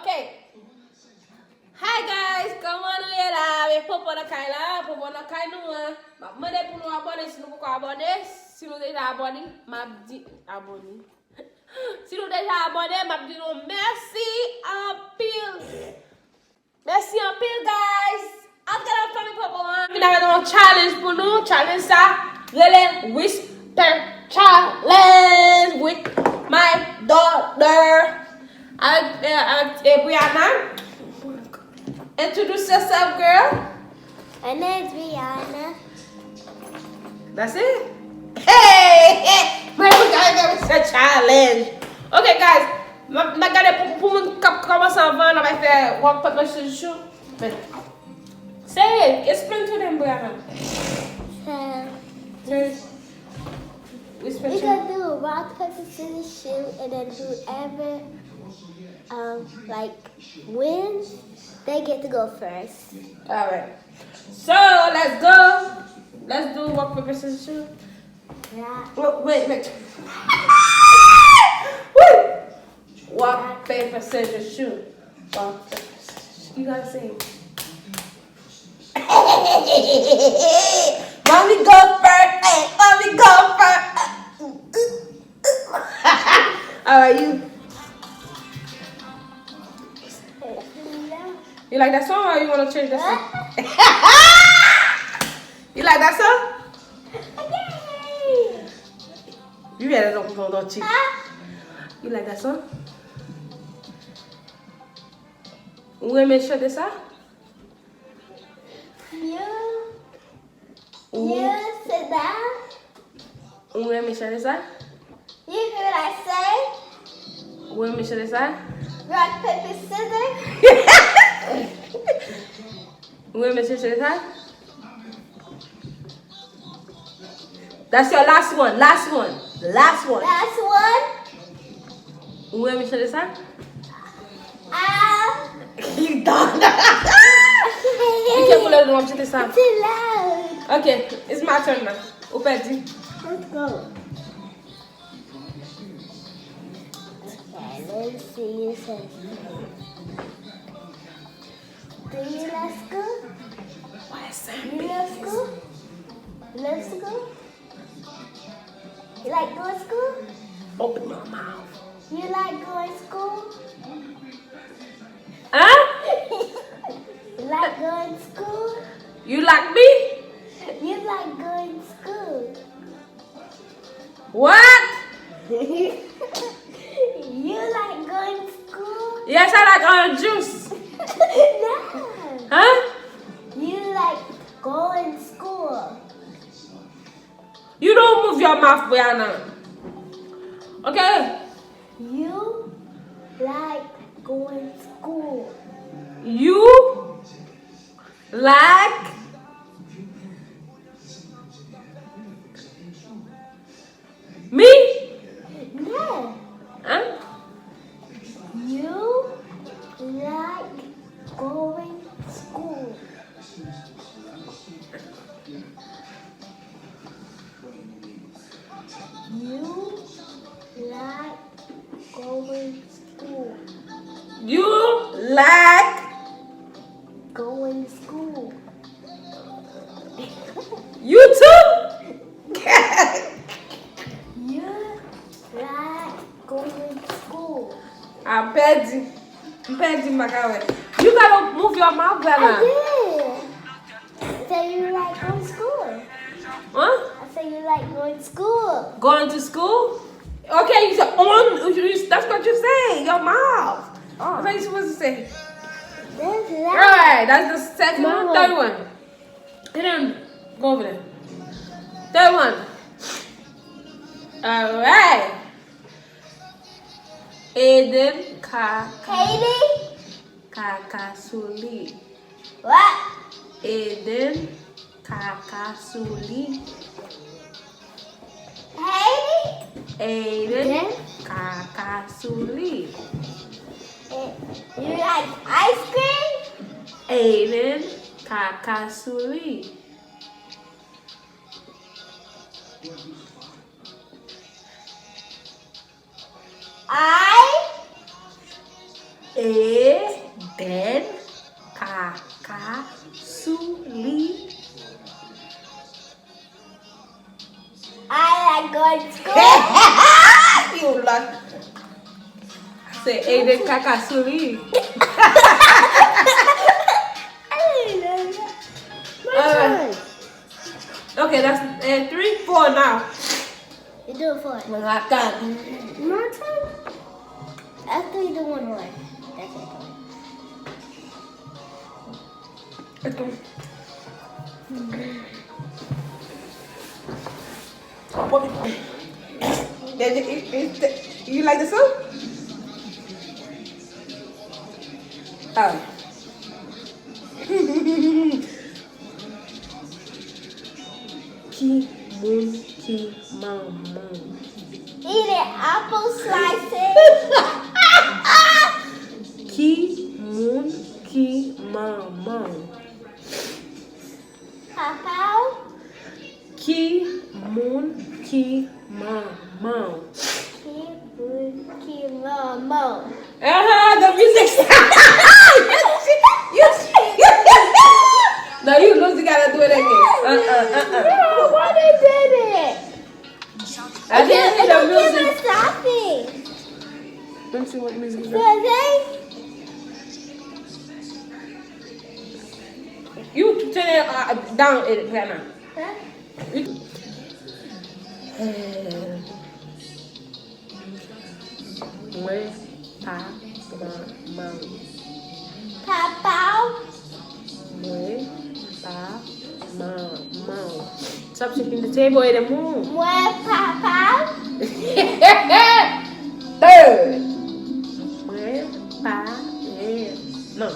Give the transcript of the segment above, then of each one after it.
Okay. Hi guys, comment nous est là avec Popo na Kaila, Popo na Kaila nous. Ma demandé pour nous abonner si nous pouvons abonner. Si nous déjà abonnés, m'a dit abonner. Si nous déjà abonnés, m'a dit nous merci en pile. Merci en pile guys. Après la famille Popo, on a un challenge pour nous. Challenge ça, le Whisper Challenge with my daughter. Avec Brianna. Introduce yourself, girl. My name's Rihanna. That's it. Hey, we got a challenge. Okay, guys. Ma gade pour commencer avant, on va faire rock paper scissors. Say it. Explain to them, Brianna. So we gonna do a rock paper scissors shoot, and then whoever wins, they get to go first. All right. So let's go. Let's do rock paper scissors shoot. Yeah. Oh, wait. Woo! Rock paper scissors shoot. Rock paper scissors. You gotta say it. Mommy go first. Hey, mommy go first. All right, you. You like that song or you want to change that song? You like that song? You better don't cheat. You like that song? Women show this up? You sit down. Women show this up? You hear what I say? Women show this up? Rock, paper, scissors. Women show this up? That's your last one. Last one. Last one. Last one. Women show this up? You done. You can't let them show this up. Too loud. Okay, it's my turn now. Upedi. Let's go. Okay, let's see you say. Do you love school? Why is You love school? You love school? You like going to school? Open your mouth. You like going to school? Huh? You like going to school? You like me? You like going to school? What? You like going to school? Yes, I like orange juice. No. Huh? You like going to school? You don't move your mouth, Brianna. Okay? You like going to school? You like me? No. Huh? You like going to school? You like going to school? You like Going to school? you too? You like going to school? I'm petty, Magawe. You gotta move your mouth, Brianna. I did. So you like going to school? Huh? I said you like going to school. Going to school? Okay, you said that's what you say, your mouth. That's what you're supposed to say. That's All loud. right, that's the second one. Mama. Third one. And then go over there. Third one. All right. Aiden Katie? Kakasuli. What? Aiden Kakasuli. Katie? Aiden Kakasuli. You like ice cream? Aiden Kakasuli. I A Say Aiden Kakasuri. Okay, that's 3, 4 now. You do it for it. My God. My turn? After you do one more. That's it. Let's go. You like the soup? Oh. Ki moon ki mama. Eating apple slices. Ki moon ki mama. Papa. Ki moon ki mama. Keep mama. The music. No, you lose. You gotta do it again. No, why they did it? I didn't hear the music. Stop it. Let me see what music is. So they. You turn it down it right now. Huh? Where pa ma Papa. where pa ma stop shaking the table and move. Where Papa? Third. Where pa no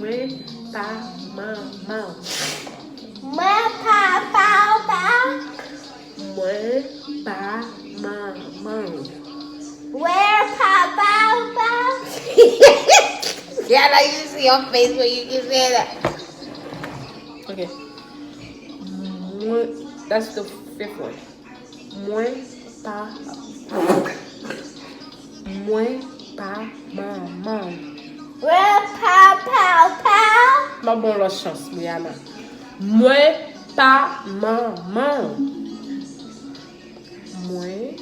where pa ma Where Papa? where pa ma Where Papa? Yeah, now you see your face when you can say that. Okay. That's the 5th one. Moins pas maman. Where Papa? Ma bonne la chance, Brianna. Moins pas maman. Moins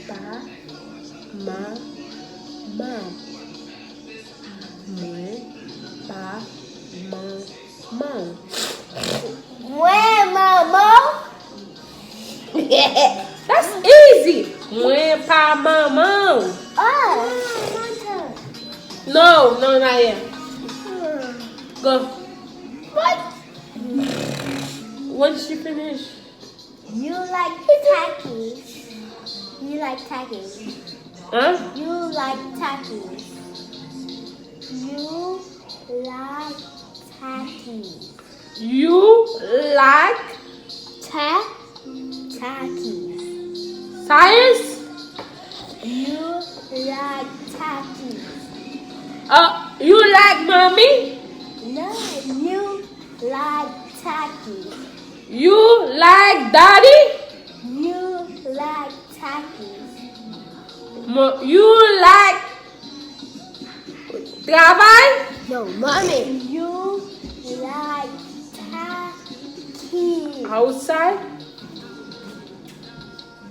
pas maman. Moins pas maman. Where Mama? That's easy. Moins pas maman. Oh, my turn. No, not yet. Go. What? Once you finish. You like Takis. You like Takis. Huh? You like Takis. You like Takis. You like Takis. science? You like Takis. You like mommy? No, you like Takis. You like daddy? You like Takis. You like travail? No, mommy. You like Takis. Outside?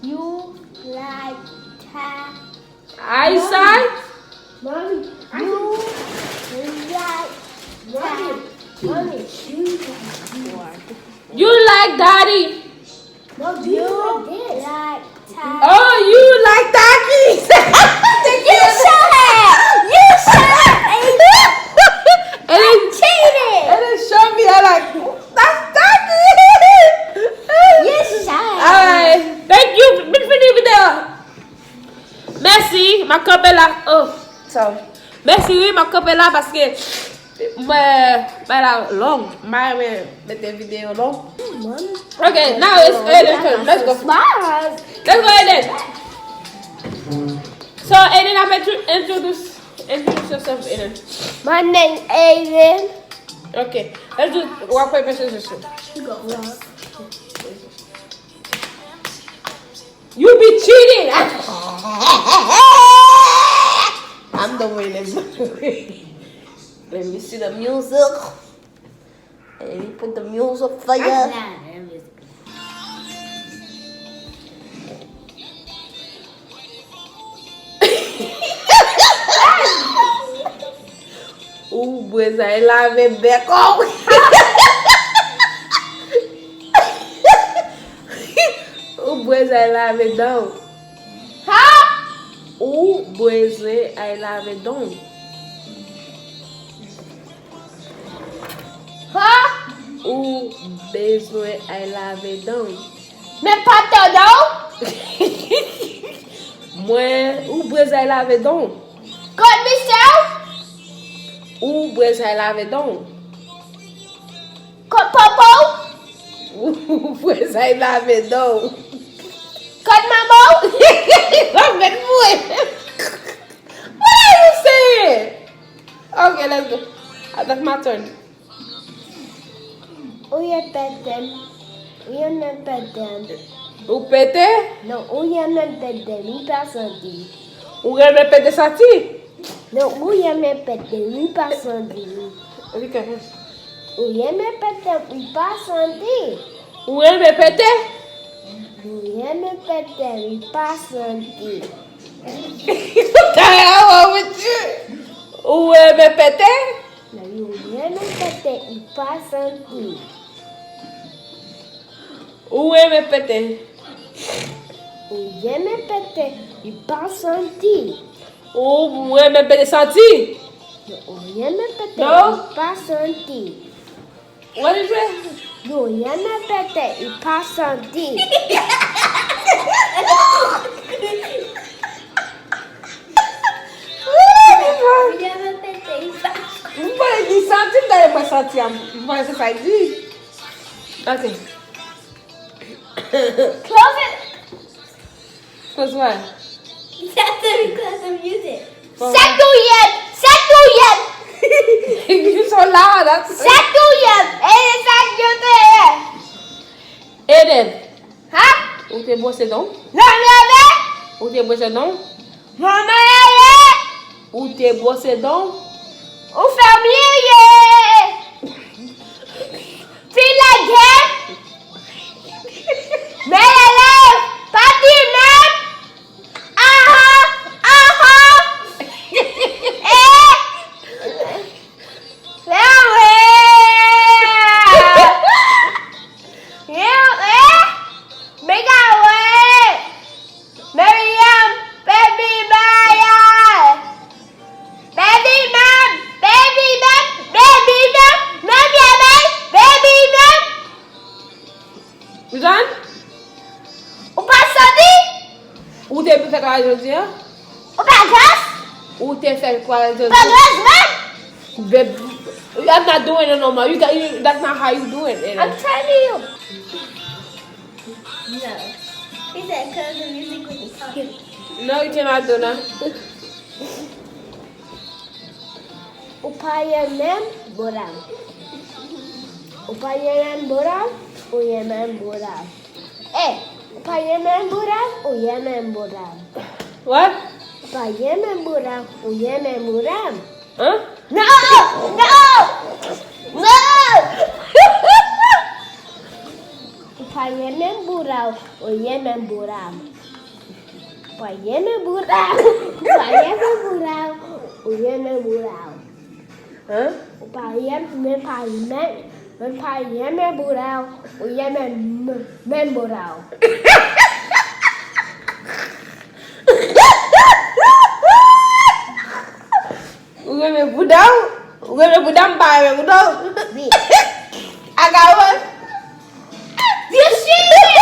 You like Takis. Eyesight? Mommy, you like Mommy, You like daddy? no, you like Takis. Oh, you like Takis? You shut up! You shut up! And then Cheated! and then show me I like that's Takis. You shut up! Alright, thank you. Big video. Merci, ma cup est là. Oh, sorry. Merci, oui, ma cup est là parce que la long. Mettre des vidéos long. Okay, now it's Aiden's turn. Let's go. Let's go, Aiden. So, Aiden, I'm introduce yourself, Aiden. My name's Aiden. Okay, let's do rock, paper, scissors. You be cheating. I'm the winner. Let me see the music. Let me put the music for you. Ou bwezay lave beko. Ou bwezay lave don. Ha? Ou bwezay lave don. Ha? Ou bezwen ay lave don. Men pato don? Mwen, ou bwezay lave don. God myself? Ou bwezay lave don. God popo? Ou bwezay lave don. God mamo? What are you saying? Okay, let's go. That's my turn. Uye petem. Uye men petem. Ou pete? Non, uye men petem. Mi pasandi. Ou reme pete sati? Non, uye men petem. Mi pasandi. Uye men petem. Mi pasandi. Ou reme pete? Uye men petem. Mi pasandi. What the hell wrong with you? Ou reme pete? Non, uye men petem. Mi pasandi. Ou reme pete? Uye men petem. Mi pasandi. Ou reme pete sati? Uye men petem. Non. Mi pasandi. What is it? Uye men petem. Mi pasandi. Uye men petem. Mi pasandi. Mwen pale di sati, mwen pale sati am. Mwen pale se fay di. Ok. Close it. Close what? That's because of music. For Setuyen! Setuyen! You so loud. That's Setuyen! Setuyen! Eden. Ha? Ou te bose don? Nanebe? Ou te bose don? Nanebe? Ou te bose don? O fermier! Fila gen? Men elev! Pati men! Aha! Aha! You done? O pasadi? Ou te fe kwa jodi ya? O bagas? Ou te fe kwa jodi? Bagas man? I'm not doing it no more. That's not how you do it. Eden. I'm telling you. No. He said because the music was talking. No, you cannot do that. Upayanan borang. Upayanan borang. Uyanan borang. Upayanan borang. Uyanan borang. What? Upayanan borang. Uyanan borang. Huh? No! No! No! Upayanan borang. Uyanan borang. Upayanan borang. Upayanan borang. Uyanan borang. Huh? Upayan men paimen men payen men burau uyen men burau. Uwe me budau? Uwe me budam pa me budau? Bi. Agawa? You cheated!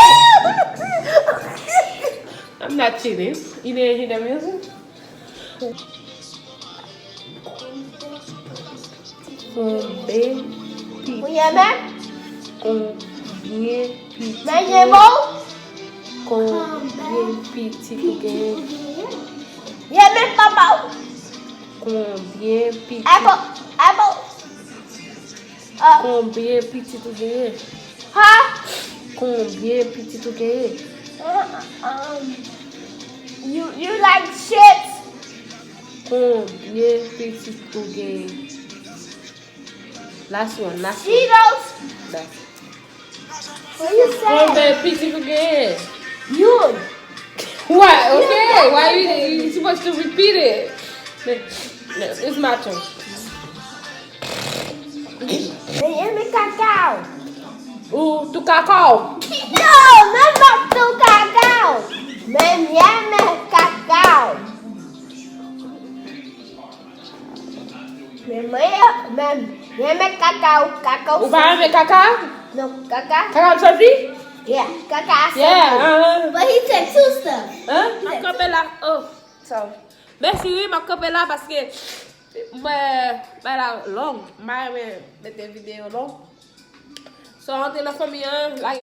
I'm not cheating. You didn't hear the music? Combien Uyen men? petit Men yemo? combien petit tu gagnes? Yen men papa? Combien petit Apple. Apple. combien petit tu gagnes? Ha? Combien petit tu gagnes? You like chips? Combien petit tu gagnes? Last one. Cheetos? That's What you saying? combien petit tu gagnes? Yun. What? Okay. Why you supposed to repeat it? No, it's my turn. Mình em cacao. Tu cacao. No, même pas du cacao. Même em cacao. Même em cacao. Cacao. Ou pas aimer caca? No, cacao. Caca de vie? Yeah, cacao. Yeah. But he said two stuff. Hein? Ma camper là. Oh, sorry. Merci, oui, ma camper là parce que mais la longue. Mais des vidéos longues. So, on est la famille, like.